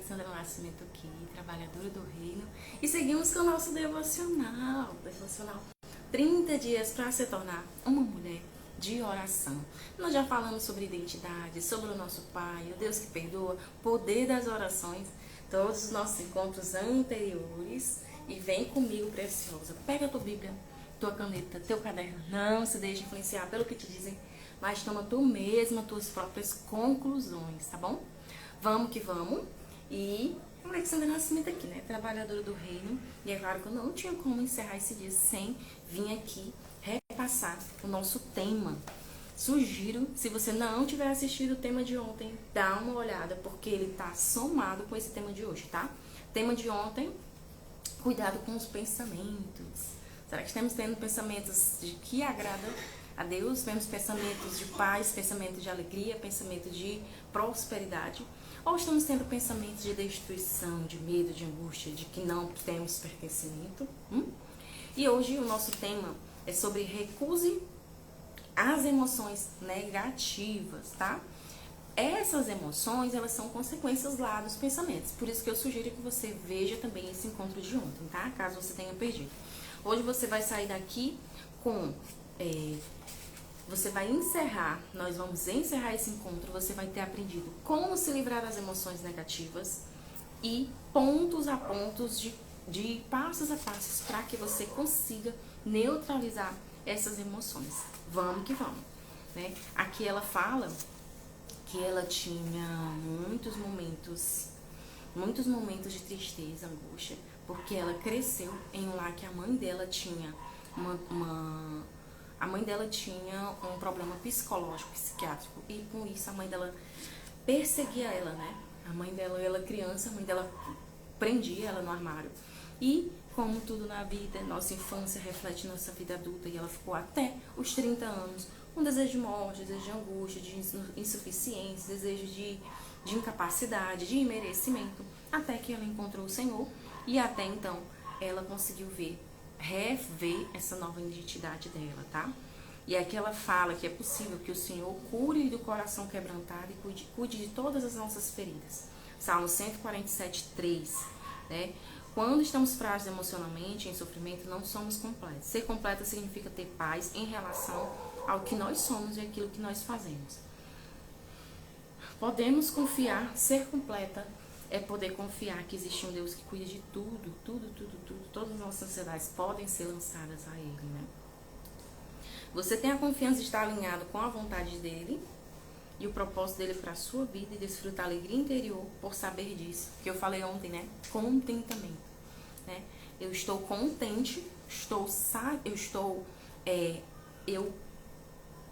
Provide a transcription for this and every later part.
Alexandra Nascimento aqui, trabalhadora do reino, e seguimos com o nosso devocional 30 dias para se tornar uma mulher de oração. Nós já falamos sobre identidade, sobre o nosso Pai, o Deus que perdoa, poder das orações, todos os nossos encontros anteriores. E vem comigo, preciosa, pega a tua Bíblia, tua caneta, teu caderno, não se deixe influenciar pelo que te dizem, mas toma tu mesma tuas próprias conclusões, tá bom? Vamos que vamos. E Alexandra Nascimento aqui, né? Trabalhadora do reino. E é claro que eu não tinha como encerrar esse dia sem vir aqui repassar o nosso tema. Sugiro, se você não tiver assistido o tema de ontem, dá uma olhada, porque ele tá somado com esse tema de hoje, tá? Tema de ontem, cuidado com os pensamentos. Será que estamos tendo pensamentos de que agrada a Deus? Temos pensamentos de paz, pensamentos de alegria, pensamentos de prosperidade? Ou estamos tendo pensamentos de destruição, de medo, de angústia, de que não temos pertencimento? E hoje o nosso tema é sobre recuse as emoções negativas, tá? Essas emoções, elas são consequências lá dos pensamentos. Por isso que eu sugiro que você veja também esse encontro de ontem, tá? Caso você tenha perdido. Hoje você vai sair daqui com... você vai encerrar, nós vamos encerrar esse encontro, você vai ter aprendido como se livrar das emoções negativas e pontos a pontos de passos a passos para que você consiga neutralizar essas emoções. Vamos que vamos, né? Aqui ela fala que ela tinha muitos momentos de tristeza, angústia, porque ela cresceu em um lar que a mãe dela tinha a mãe dela tinha um problema psicológico, psiquiátrico, e com isso a mãe dela perseguia ela, né? A mãe dela, ela criança, a mãe dela prendia ela no armário. E, como tudo na vida, nossa infância reflete nossa vida adulta, e ela ficou até os 30 anos com desejo de morte, desejo de angústia, de insuficiência, desejo de incapacidade, de imerecimento, até que ela encontrou o Senhor, e até então ela conseguiu rever essa nova identidade dela, tá? E aqui ela fala que é possível que o Senhor cure do coração quebrantado e cuide de todas as nossas feridas. Salmo 147, 3, né? Quando estamos frágeis emocionalmente, em sofrimento, não somos completos. Ser completa significa ter paz em relação ao que nós somos e aquilo que nós fazemos. Podemos confiar, ser completa é poder confiar que existe um Deus que cuida de tudo. Todas as nossas ansiedades podem ser lançadas a Ele, né? Você tem a confiança de estar alinhado com a vontade dEle e o propósito dEle para a sua vida e desfrutar a alegria interior por saber disso. Que eu falei ontem, né? Contentamento, né? Eu estou contente, eu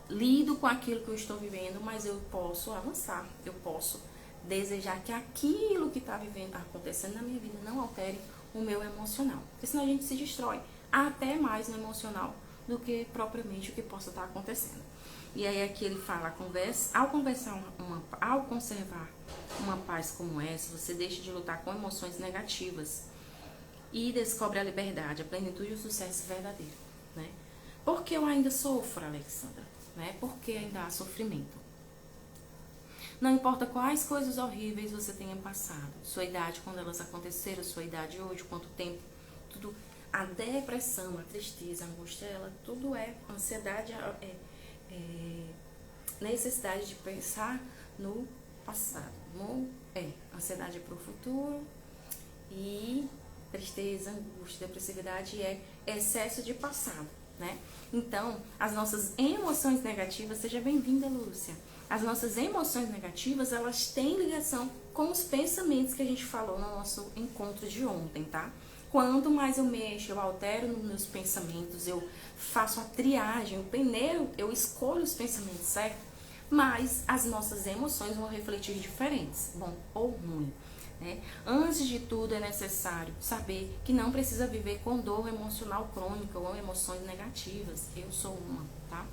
lido com aquilo que eu estou vivendo, mas eu posso avançar, eu posso desejar que aquilo que está acontecendo na minha vida não altere o meu emocional. Porque senão a gente se destrói até mais no emocional do que propriamente o que possa estar acontecendo. E aí aqui ele fala, ao conservar uma paz como essa, você deixa de lutar com emoções negativas e descobre a liberdade, a plenitude e o sucesso verdadeiro, né? Por que eu ainda sofro, Alexandra? Né? Porque ainda há sofrimento. Não importa quais coisas horríveis você tenha passado, sua idade quando elas aconteceram, sua idade hoje, quanto tempo, tudo, a depressão, a tristeza, a angústia, tudo é ansiedade, necessidade de pensar no passado. Ansiedade é para o futuro e tristeza, angústia, depressividade é excesso de passado, né? Então, as nossas emoções negativas, seja bem-vinda, Lúcia. As nossas emoções negativas, elas têm ligação com os pensamentos que a gente falou no nosso encontro de ontem, tá? Quanto mais eu mexo, eu altero nos meus pensamentos, eu faço a triagem, o peneiro, eu escolho os pensamentos certos, mas as nossas emoções vão refletir diferentes, bom ou ruim, né? Antes de tudo, é necessário saber que não precisa viver com dor emocional crônica ou emoções negativas. Eu sou uma, tá?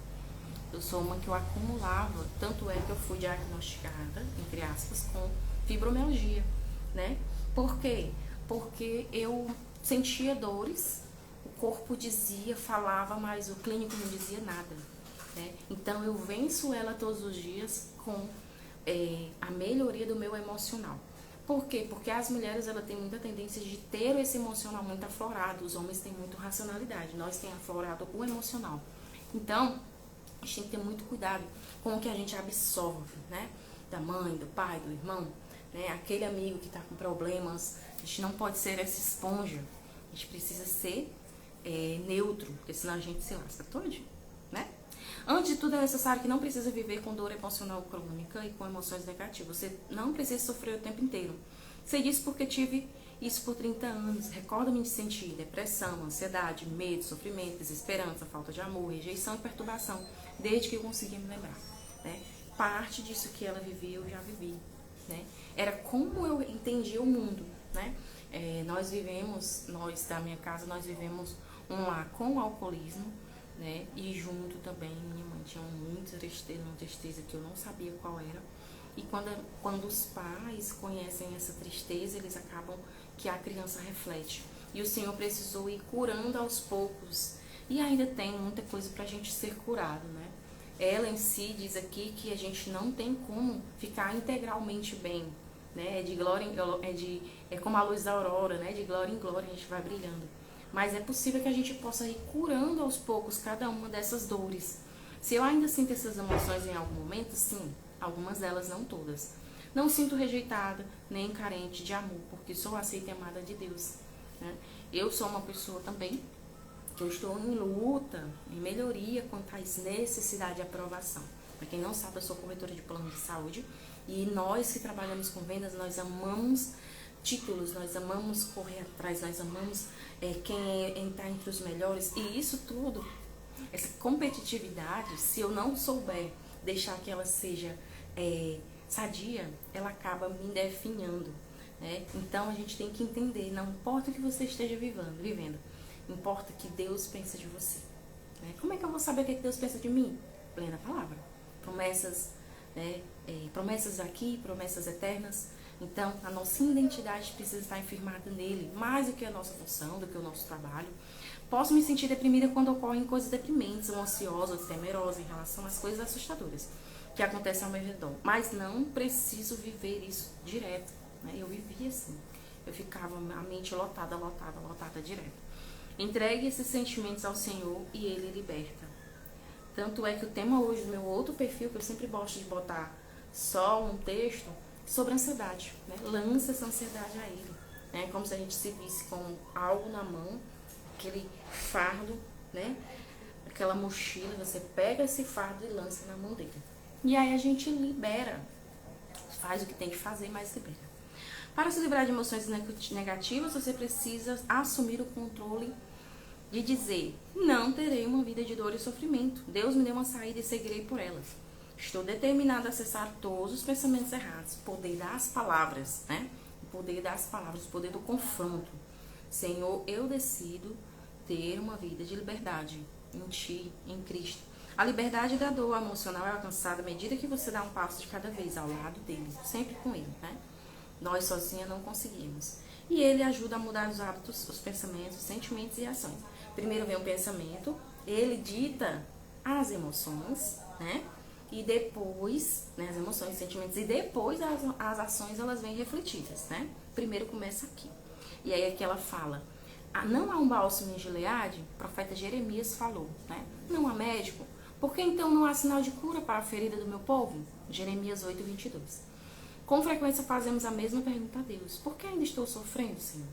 Eu sou uma que eu acumulava, tanto é que eu fui diagnosticada, entre aspas, com fibromialgia, né? Por quê? Porque eu sentia dores, o corpo dizia, falava, mas o clínico não dizia nada, né? Então eu venço ela todos os dias com a melhoria do meu emocional. Por quê? Porque as mulheres ela têm muita tendência de ter esse emocional muito aflorado, os homens têm muito racionalidade, nós temos aflorado o emocional. Então, a gente tem que ter muito cuidado com o que a gente absorve, né? Da mãe, do pai, do irmão, né? Aquele amigo que está com problemas, a gente não pode ser essa esponja, a gente precisa ser neutro, porque senão a gente se lasca todo, né? Antes de tudo, é necessário que não precisa viver com dor emocional crônica e com emoções negativas. Você não precisa sofrer o tempo inteiro. Sei disso porque tive isso por 30 anos. Recordo-me de sentir depressão, ansiedade, medo, sofrimento, desesperança, falta de amor, rejeição e perturbação, desde que eu conseguia me lembrar, né? Parte disso que ela vivia, eu já vivi, né? Era como eu entendia o mundo, né? Nós da minha casa, nós vivemos um lar com alcoolismo, né? E junto também, minha mãe tinha muita tristeza, uma tristeza que eu não sabia qual era. E quando os pais conhecem essa tristeza, eles acabam que a criança reflete. E o Senhor precisou ir curando aos poucos. E ainda tem muita coisa pra gente ser curado, né? Ela em si diz aqui que a gente não tem como ficar integralmente bem, né? É como a luz da aurora, né? De glória em glória a gente vai brilhando. Mas é possível que a gente possa ir curando aos poucos cada uma dessas dores. Se eu ainda sinto essas emoções em algum momento, sim, algumas delas, não todas. Não sinto rejeitada, nem carente de amor, porque sou aceita e amada de Deus, né? Eu sou uma pessoa também que eu estou em luta, em melhoria quanto à necessidade de aprovação. Para quem não sabe, eu sou corretora de plano de saúde e nós que trabalhamos com vendas, nós amamos títulos, nós amamos correr atrás, nós amamos quem está entre os melhores, e isso tudo, essa competitividade, se eu não souber deixar que ela seja sadia, ela acaba me definhando, né? Então a gente tem que entender, não importa o que você esteja vivendo, importa que Deus pensa de você, né? Como é que eu vou saber o que Deus pensa de mim? Lendo a palavra, promessas, né? Promessas aqui, promessas eternas. Então, a nossa identidade precisa estar firmada nele, mais do que a nossa função, do que o nosso trabalho. Posso me sentir deprimida quando ocorrem coisas deprimentes, ou ansiosa, ou temerosa em relação às coisas assustadoras que acontecem ao meu redor. Mas não preciso viver isso direto, né? Eu vivia assim. Eu ficava a mente lotada direto. Entregue esses sentimentos ao Senhor e Ele liberta. Tanto é que o tema hoje do meu outro perfil, que eu sempre gosto de botar só um texto, sobre ansiedade, né? Lança essa ansiedade a Ele, né? Como se a gente se visse com algo na mão, aquele fardo, né? Aquela mochila, você pega esse fardo e lança na mão dele. E aí a gente libera, faz o que tem que fazer, mas libera. Para se livrar de emoções negativas, você precisa assumir o controle de dizer: não terei uma vida de dor e sofrimento. Deus me deu uma saída e seguirei por elas. Estou determinada a acessar todos os pensamentos errados. O poder das palavras, né? O poder das palavras, o poder do confronto. Senhor, eu decido ter uma vida de liberdade em Ti, em Cristo. A liberdade da dor emocional é alcançada à medida que você dá um passo de cada vez ao lado dele, sempre com ele, né? Nós sozinhas não conseguimos. E ele ajuda a mudar os hábitos, os pensamentos, os sentimentos e ações. Primeiro vem o pensamento, ele dita as emoções, né? E depois, né, as emoções, os sentimentos, e depois as ações, elas vêm refletidas, né? Primeiro começa aqui. E aí aqui ela fala: não há um bálsamo em Gileade? O profeta Jeremias falou, né? Não há médico? Por que então não há sinal de cura para a ferida do meu povo? Jeremias 8:22. Com frequência fazemos a mesma pergunta a Deus: por que ainda estou sofrendo, Senhor?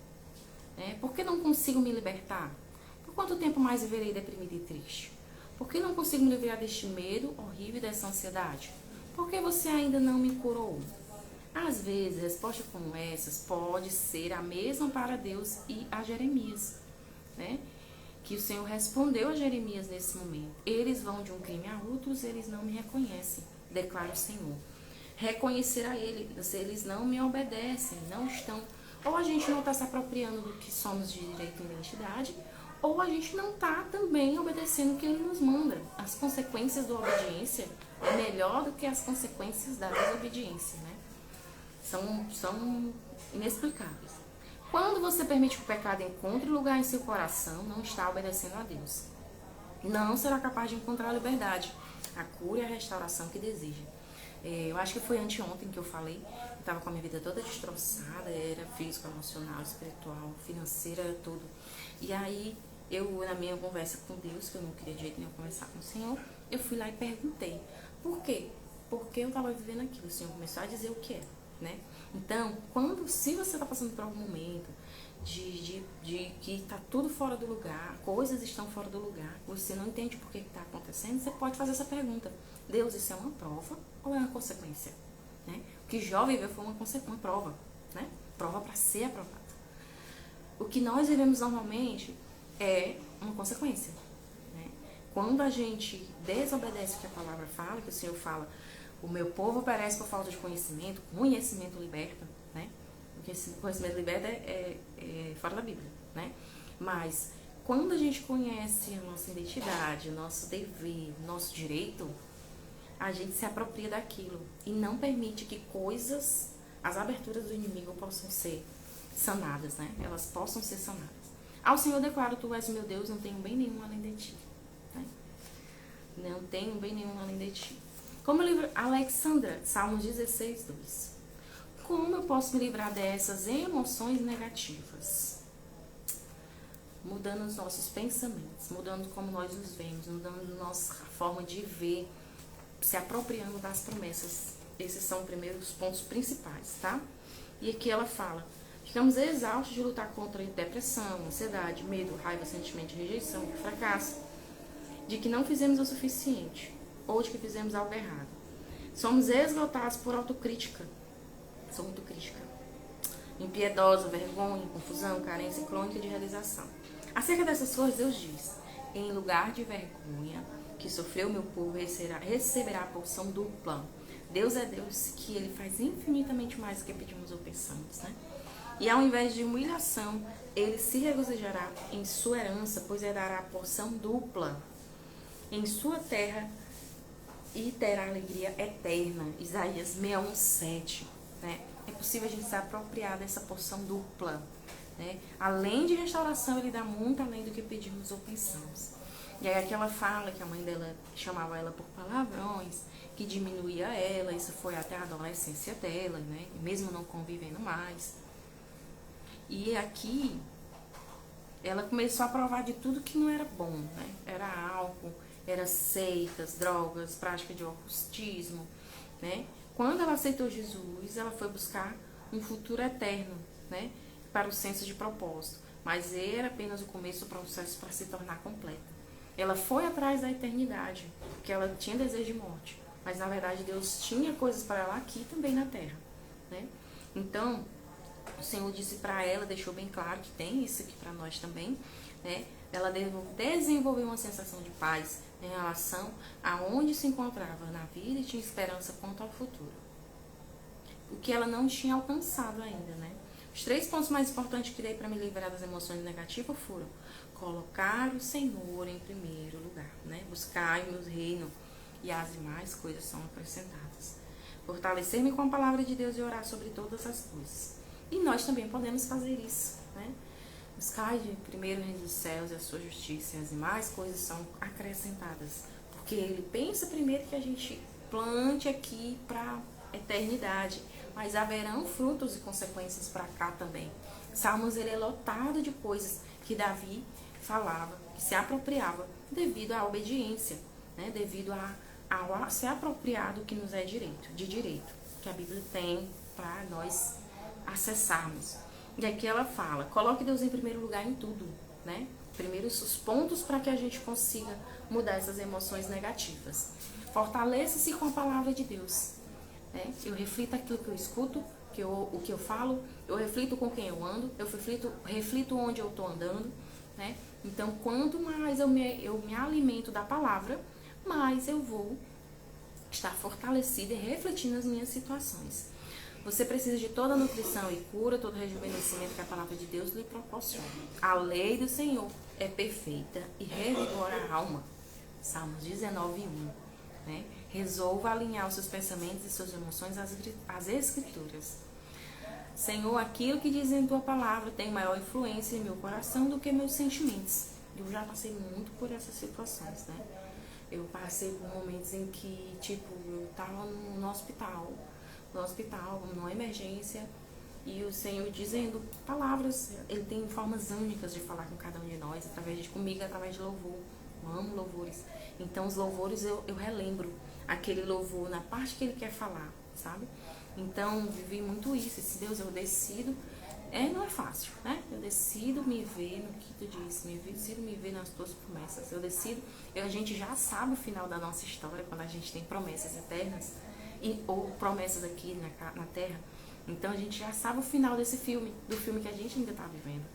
Por que não consigo me libertar? Por quanto tempo mais viverei deprimida e triste? Por que não consigo me livrar deste medo horrível e dessa ansiedade? Por que você ainda não me curou? Às vezes, respostas como essas pode ser a mesma para Deus e a Jeremias, né? Que o Senhor respondeu a Jeremias nesse momento: eles vão de um crime a outros, eles não me reconhecem, declara o Senhor. Reconhecer a Ele, eles não me obedecem, não estão. Ou a gente não está se apropriando do que somos de direito e identidade, ou a gente não está também obedecendo o que Ele nos manda. As consequências da obediência é melhor do que as consequências da desobediência, né? São inexplicáveis. Quando você permite que o pecado encontre lugar em seu coração, não está obedecendo a Deus. Não será capaz de encontrar a liberdade, a cura e a restauração que deseja. Eu acho que foi anteontem que eu falei. Eu tava com a minha vida toda destroçada, era físico, emocional, espiritual, financeira, tudo. E aí, na minha conversa com Deus, que eu não queria de jeito nenhum conversar com o Senhor, eu fui lá e perguntei, por quê? Porque eu tava vivendo aquilo. O Senhor começou a dizer o que é, né? Então, se você tá passando por algum momento de que tá tudo fora do lugar, coisas estão fora do lugar, você não entende por que tá acontecendo, você pode fazer essa pergunta. Deus, isso é uma prova ou é uma consequência? Né? O que Jó viveu foi uma prova, né? Prova para ser aprovado. O que nós vivemos normalmente é uma consequência. Né? Quando a gente desobedece o que a palavra fala, que o Senhor fala, o meu povo perece por falta de conhecimento, conhecimento liberta, né? O conhecimento liberta é fora da Bíblia, né? Mas quando a gente conhece a nossa identidade, o nosso dever, o nosso direito, a gente se apropria daquilo e não permite que as aberturas do inimigo possam ser sanadas, né? Elas possam ser sanadas. Ao Senhor declaro, tu és meu Deus, não tenho bem nenhum além de ti. Né? Não tenho bem nenhum além de ti. Como Alexandra, Salmos 16, 2. Como eu posso me livrar dessas emoções negativas? Mudando os nossos pensamentos, mudando como nós nos vemos, mudando nossa forma de ver, se apropriando das promessas. Esses são os primeiros pontos principais, tá? E aqui ela fala, ficamos exaustos de lutar contra depressão, ansiedade, medo, raiva, sentimento de rejeição, fracasso, de que não fizemos o suficiente, ou de que fizemos algo errado. Somos esgotados por autocrítica. Sou muito crítica. Impiedosa, vergonha, confusão, carência crônica de realização. Acerca dessas coisas, Deus diz, em lugar de vergonha que sofreu meu povo, receberá a porção dupla. Deus é Deus que Ele faz infinitamente mais do que pedimos ou pensamos, né? E ao invés de humilhação, Ele se regozijará em sua herança, pois Ele dará a porção dupla em sua terra e terá alegria eterna. Isaías 61:7. Né? É possível a gente se apropriar dessa porção dupla. Né? Além de restauração, Ele dá muito além do que pedimos ou pensamos. E aí aqui ela fala que a mãe dela chamava ela por palavrões, que diminuía ela, isso foi até a adolescência dela, né? Mesmo não convivendo mais. E aqui ela começou a provar de tudo que não era bom, né? Era álcool, era seitas, drogas, prática de ocultismo, né? Quando ela aceitou Jesus, ela foi buscar um futuro eterno, né? Para o senso de propósito. Mas era apenas o começo do processo para se tornar completa. Ela foi atrás da eternidade, porque ela tinha desejo de morte. Mas, na verdade, Deus tinha coisas para ela aqui também na terra, né? Então, o Senhor disse para ela, deixou bem claro que tem isso aqui para nós também, né? Ela desenvolveu uma sensação de paz em relação a onde se encontrava na vida e tinha esperança quanto ao futuro. O que ela não tinha alcançado ainda, né? Os 3 pontos mais importantes que dei para me livrar das emoções negativas foram colocar o Senhor em primeiro lugar, né? Buscar o meu reino e as demais coisas são acrescentadas. Fortalecer-me com a palavra de Deus e orar sobre todas as coisas. E nós também podemos fazer isso, né? Buscar primeiro o reino dos céus e a sua justiça e as demais coisas são acrescentadas. Porque Ele pensa primeiro que a gente plante aqui para eternidade, mas haverão frutos e consequências para cá também. Salmos, ele é lotado de coisas que Davi falava, que se apropriava devido à obediência, né? Devido ao se apropriar do que nos é direito, que a Bíblia tem para nós acessarmos. E aqui ela fala, coloque Deus em primeiro lugar em tudo, né? Primeiro os pontos para que a gente consiga mudar essas emoções negativas. Fortaleça-se com a palavra de Deus. Né? Eu reflito aquilo que eu escuto, o que eu falo, eu reflito com quem eu ando, eu reflito onde eu estou andando, né? Então, quanto mais eu me alimento da palavra, mais eu vou estar fortalecida e refletindo nas minhas situações. Você precisa de toda a nutrição e cura, todo o rejuvenescimento que a palavra de Deus lhe proporciona. A lei do Senhor é perfeita e revigora a alma. Salmos 19:1. Né? Resolva alinhar os seus pensamentos e suas emoções às Escrituras. Senhor, aquilo que diz em tua palavra tem maior influência em meu coração do que meus sentimentos. Eu já passei muito por essas situações, né? Eu passei por momentos em que, tipo, eu tava no hospital, numa emergência, e o Senhor dizendo palavras. Ele tem formas únicas de falar com cada um de nós, comigo, através de louvor. Eu amo louvores. Então, os louvores eu relembro aquele louvor na parte que ele quer falar, sabe? Então, vivi muito isso. Esse Deus, eu decido. Não é fácil, né? Eu decido me ver no que tu disse, decido me ver nas tuas promessas. A gente já sabe o final da nossa história quando a gente tem promessas eternas, ou promessas aqui na terra. Então a gente já sabe o final desse filme, do filme que a gente ainda está vivendo,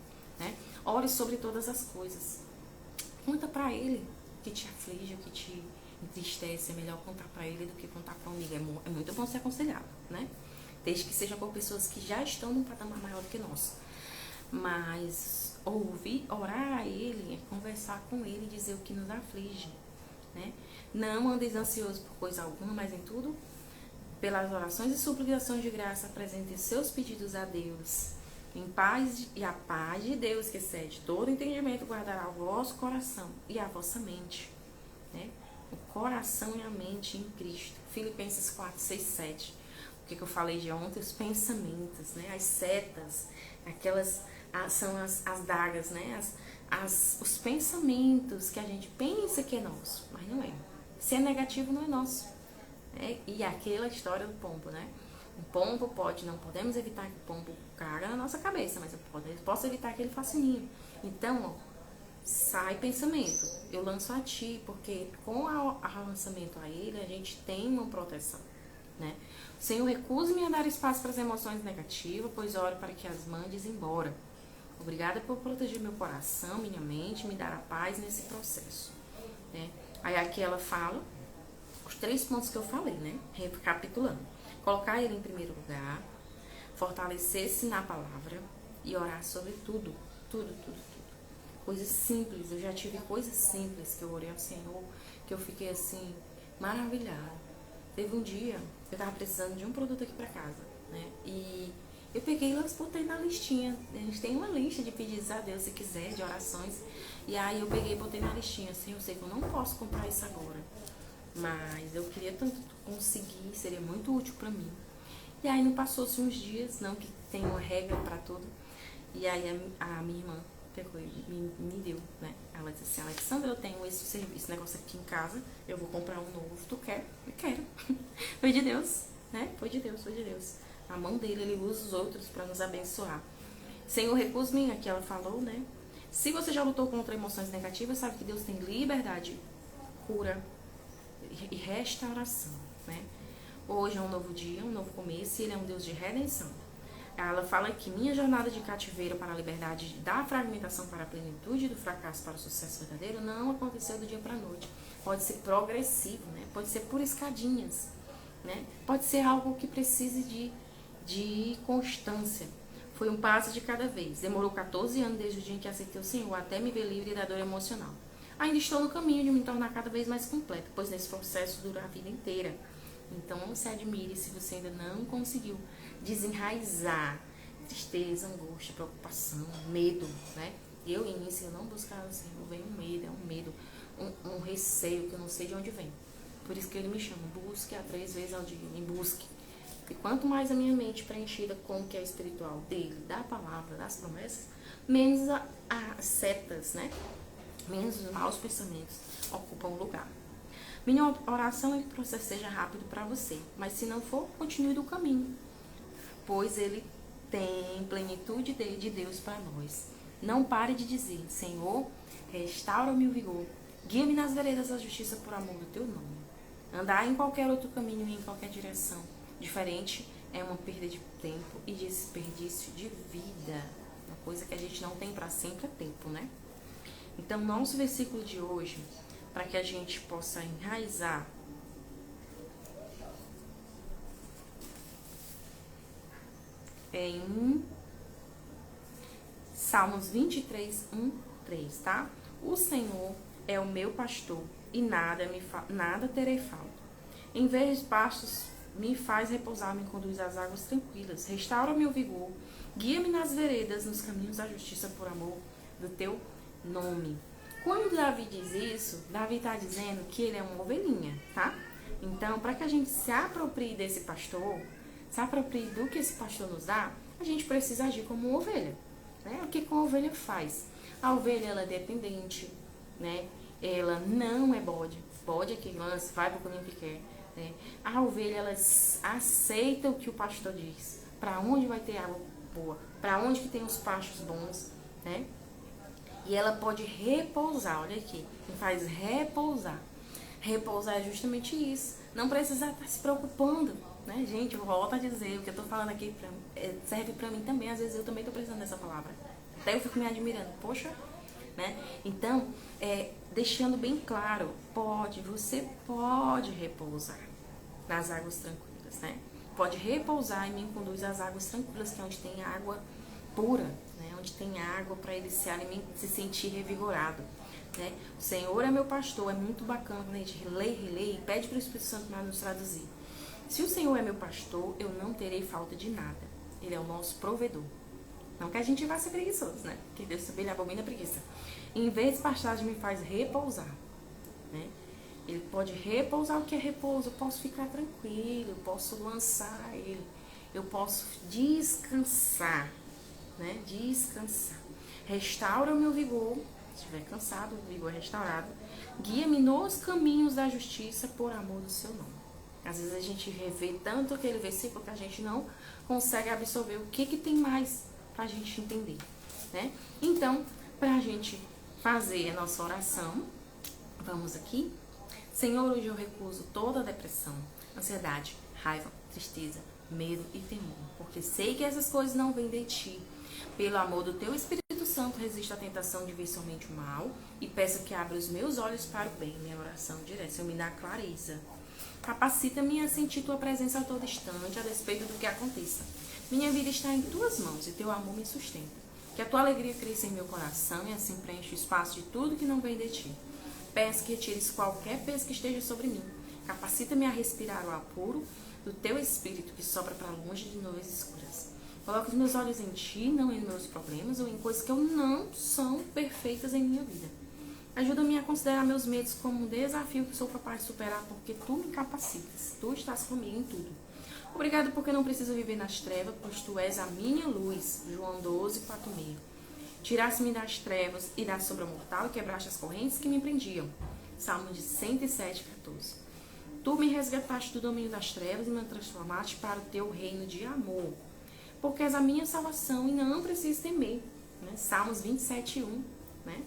né? Ore sobre todas as coisas. Conta pra ele o que te aflige, o que te entristece. É melhor contar pra ele do que contar pra um amigo. É muito bom ser aconselhado, né? Desde que seja por pessoas que já estão num patamar maior do que nós. Mas orar a ele, conversar com ele, dizer o que nos aflige, né? Não andeis ansiosos por coisa alguma, mas em tudo, pelas orações e suplicações de graça, apresentem seus pedidos a Deus. Em paz, e a paz de Deus, que excede todo entendimento, guardará o vosso coração e a vossa mente, né? O coração e a mente em Cristo. Filipenses 4, 6, 7. O que eu falei de ontem? Os pensamentos, né? As setas, são as dagas, né? Os pensamentos que a gente pensa que é nosso, mas não é. Se é negativo, não é nosso. E aquela história do pombo, né? O pombo não podemos evitar que o pombo caga na nossa cabeça, mas eu posso evitar que ele faça ninho. Então, sai pensamento, eu lanço a ti, porque com o lançamento a ele, a gente tem uma proteção, né? Senhor, recuse-me a dar espaço para as emoções negativas, pois oro para que as mandes embora. Obrigada por proteger meu coração, minha mente, me dar a paz nesse processo, né? Aí aqui ela fala os 3 pontos que eu falei, né? Recapitulando. Colocar ele em primeiro lugar, fortalecer-se na palavra e orar sobre tudo. Coisas simples. Eu já tive coisas simples que eu orei ao Senhor, que eu fiquei assim, maravilhada. Teve um dia, eu tava precisando de um produto aqui pra casa, né? E eu peguei e botei na listinha. A gente tem uma lista de pedidos a Deus, se quiser, de orações. E aí eu peguei e botei na listinha, assim, eu sei que eu não posso comprar isso agora, mas eu queria tanto conseguir, seria muito útil pra mim. E aí não passou-se uns dias, não que tem uma regra pra tudo. E aí a minha irmã pegou e me deu, né? Ela disse assim, Alexandra, eu tenho esse negócio aqui em casa, eu vou comprar um novo, tu quer? Eu quero. Foi de Deus, né? Foi de Deus. A mão dele, ele usa os outros pra nos abençoar. Senhor, recuse-me, aqui ela falou, né? Se você já lutou contra emoções negativas, sabe que Deus tem liberdade, cura e restauração, né? Hoje é um novo dia, um novo começo, e ele é um Deus de redenção. Ela fala que minha jornada de cativeiro para a liberdade, da fragmentação para a plenitude, do fracasso para o sucesso verdadeiro, não aconteceu do dia para a noite. Pode ser progressivo, né? Pode ser por escadinhas, né? Pode ser algo que precise de constância. Foi um passo de cada vez. Demorou 14 anos desde o dia em que aceitei o Senhor até me ver livre da dor emocional. Ainda estou no caminho de me tornar cada vez mais completa, pois nesse processo dura a vida inteira. Então não se admire se você ainda não conseguiu desenraizar tristeza, angústia, preocupação, medo, né? Eu inicio não buscar o Senhor, vem um medo, um receio que eu não sei de onde vem. Por isso que ele me chama, busque a 3 vezes ao dia, me busque. E quanto mais a minha mente preenchida com o que é espiritual dele, da palavra, das promessas, menos as setas, né? Menos os maus pensamentos ocupam o lugar. Minha oração é que o processo seja rápido para você, mas se não for, continue do caminho, pois ele tem plenitude de Deus para nós. Não pare de dizer, Senhor, restaura-me o vigor, guia-me nas veredas da justiça por amor do teu nome. Andar em qualquer outro caminho e em qualquer direção diferente é uma perda de tempo e desperdício de vida. Uma coisa que a gente não tem para sempre é tempo, né? Então, nosso versículo de hoje, para que a gente possa enraizar em Salmos 23, 1, 3, tá? O Senhor é o meu pastor e nada terei falta. Em vez de pastos, me faz repousar, me conduz às águas tranquilas. Restaura meu vigor, guia-me nas veredas, nos caminhos da justiça por amor do teu nome. Quando Davi diz isso, Davi está dizendo que ele é uma ovelhinha, tá? Então, para que a gente se aproprie desse pastor, se aproprie do que esse pastor nos dá, a gente precisa agir como uma ovelha, né? O que a ovelha faz? A ovelha, ela é dependente, né? Ela não é bode. Bode é que lança, vai pro caminho que quer, né? A ovelha, ela aceita o que o pastor diz. Para onde vai ter água boa? Para onde que tem os pastos bons, né? E ela pode repousar, olha aqui, faz repousar. Repousar é justamente isso. Não precisa estar se preocupando, né, gente? Eu volto a dizer, o que eu tô falando aqui serve pra mim também. Às vezes eu também tô precisando dessa palavra. Até eu fico me admirando, poxa, né? Então, deixando bem claro, você pode repousar nas águas tranquilas, né? Pode repousar e me conduz às águas tranquilas, que é onde tem água pura, né? Onde tem água para ele se sentir revigorado, né? O Senhor é meu pastor, é muito bacana quando a gente relê e pede para o Espírito Santo para nos traduzir. Se o Senhor é meu pastor, eu não terei falta de nada. Ele é o nosso provedor. Não que a gente vá ser preguiçoso, né? Porque Deus também abomina a preguiça. Em vez de pastagem, me faz repousar, né? Ele pode repousar. O que é repouso? Eu posso ficar tranquilo, eu posso lançar ele, eu posso descansar, né? Descansar. Restaura o meu vigor. Se estiver cansado, o vigor é restaurado. Guia-me nos caminhos da justiça por amor do seu nome. Às vezes a gente revê tanto aquele versículo que a gente não consegue absorver o que tem mais pra gente entender, né? Então, pra gente fazer a nossa oração, vamos aqui. Senhor, hoje eu recuso toda depressão, ansiedade, raiva, tristeza, medo e temor, porque sei que essas coisas não vêm de ti. Pelo amor do teu Espírito Santo, resisto à tentação de ver somente o mal e peço que abra os meus olhos para o bem. Minha oração direta, me dá clareza. Capacita-me a sentir tua presença a todo instante, a despeito do que aconteça. Minha vida está em tuas mãos e teu amor me sustenta. Que a tua alegria cresça em meu coração e assim preencha o espaço de tudo que não vem de ti. Peço que retires qualquer peso que esteja sobre mim. Capacita-me a respirar o ar puro do teu Espírito que sopra para longe de nuvens escuras. Coloque os meus olhos em ti, não em meus problemas ou em coisas que eu não são perfeitas em minha vida. Ajuda-me a considerar meus medos como um desafio que sou capaz de superar, porque tu me capacitas. Tu estás comigo em tudo. Obrigado porque não preciso viver nas trevas, pois tu és a minha luz. João 12, 4,6. Tiraste-me das trevas e da sombra mortal e quebraste as correntes que me prendiam. Salmo de 107, 14. Tu me resgataste do domínio das trevas e me transformaste para o teu reino de amor. Porque és a minha salvação e não preciso temer. Né? Salmos 27, 1. Né?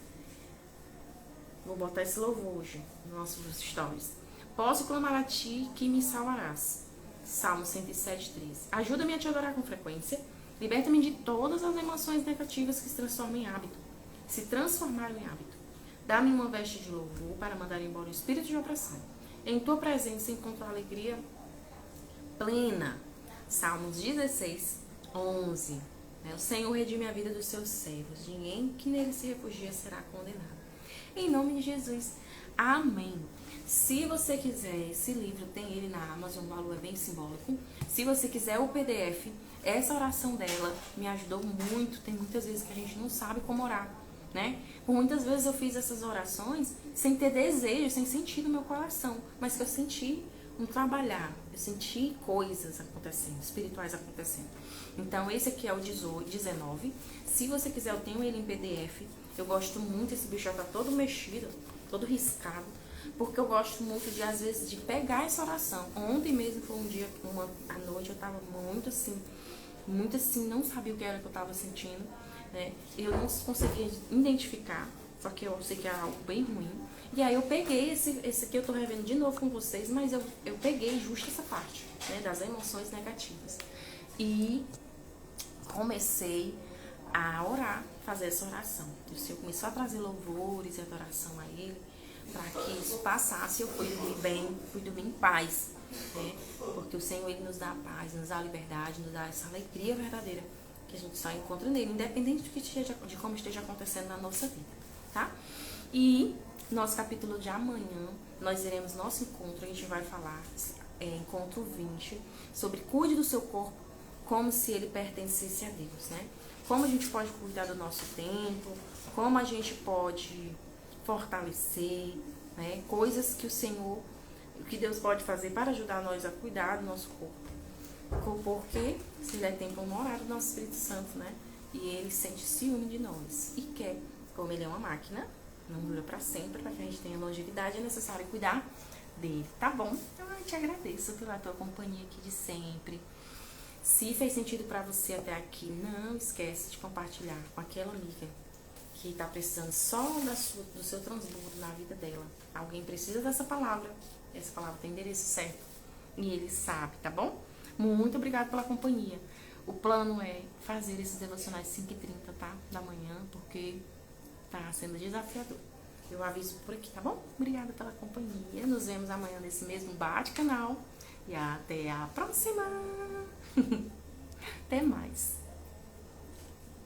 Vou botar esse louvor hoje nos nossos stories. Posso clamar a ti que me salvarás. Salmo 107, 13. Ajuda-me a te adorar com frequência. Liberta-me de todas as emoções negativas que se transformam em hábito. Se transformaram em hábito. Dá-me uma veste de louvor para mandar embora o espírito de opressão. Em tua presença encontro a alegria plena. Salmos 16, 11. O Senhor redime a vida dos seus servos. Ninguém que nele se refugia será condenado. Em nome de Jesus. Amém. Se você quiser esse livro, tem ele na Amazon, o valor é bem simbólico. Se você quiser o PDF, essa oração dela me ajudou muito. Tem muitas vezes que a gente não sabe como orar, né? Por muitas vezes eu fiz essas orações sem ter desejo, sem sentir no meu coração, mas que eu senti um trabalhar, eu senti coisas acontecendo, espirituais acontecendo. Então esse aqui é o 19. Se você quiser, eu tenho ele em PDF. Eu gosto muito, esse bicho já tá todo mexido, todo riscado, porque eu gosto muito de, às vezes, de pegar essa oração. Ontem mesmo foi um dia, à noite, eu tava muito assim, não sabia o que era que eu tava sentindo, né? Eu não conseguia identificar, só que eu sei que era algo bem ruim. E aí eu peguei esse aqui, eu tô revendo de novo com vocês, mas eu peguei justo essa parte, né, das emoções negativas. E comecei a orar, fazer essa oração. O Senhor começou a trazer louvores e adoração a Ele, para que isso passasse. Eu fui dormir bem, fui dormir em paz, né? Porque o Senhor, Ele nos dá a paz, nos dá a liberdade, nos dá essa alegria verdadeira que a gente só encontra nele, independente de como esteja acontecendo na nossa vida, tá? E nosso capítulo de amanhã, nós iremos nosso encontro, a gente vai falar, encontro 20, sobre cuide do seu corpo como se ele pertencesse a Deus, né? Como a gente pode cuidar do nosso tempo, como a gente pode fortalecer, né? Coisas que o Senhor, que Deus pode fazer para ajudar nós a cuidar do nosso corpo. Porque se ele é templo morado do nosso Espírito Santo, né? E ele sente ciúme de nós e quer, como ele é uma máquina, não dura para sempre, para que a gente tenha longevidade, é necessário cuidar dele, tá bom? Então eu te agradeço pela tua companhia aqui de sempre. Se fez sentido para você até aqui, não esquece de compartilhar com aquela amiga que está precisando só do seu transbordo na vida dela. Alguém precisa dessa palavra. Essa palavra tem endereço certo. E ele sabe, tá bom? Muito obrigada pela companhia. O plano é fazer esses devocionais 5h30, tá? Da manhã, porque tá sendo desafiador. Eu aviso por aqui, tá bom? Obrigada pela companhia. Nos vemos amanhã nesse mesmo bate-canal. E até a próxima! Até mais!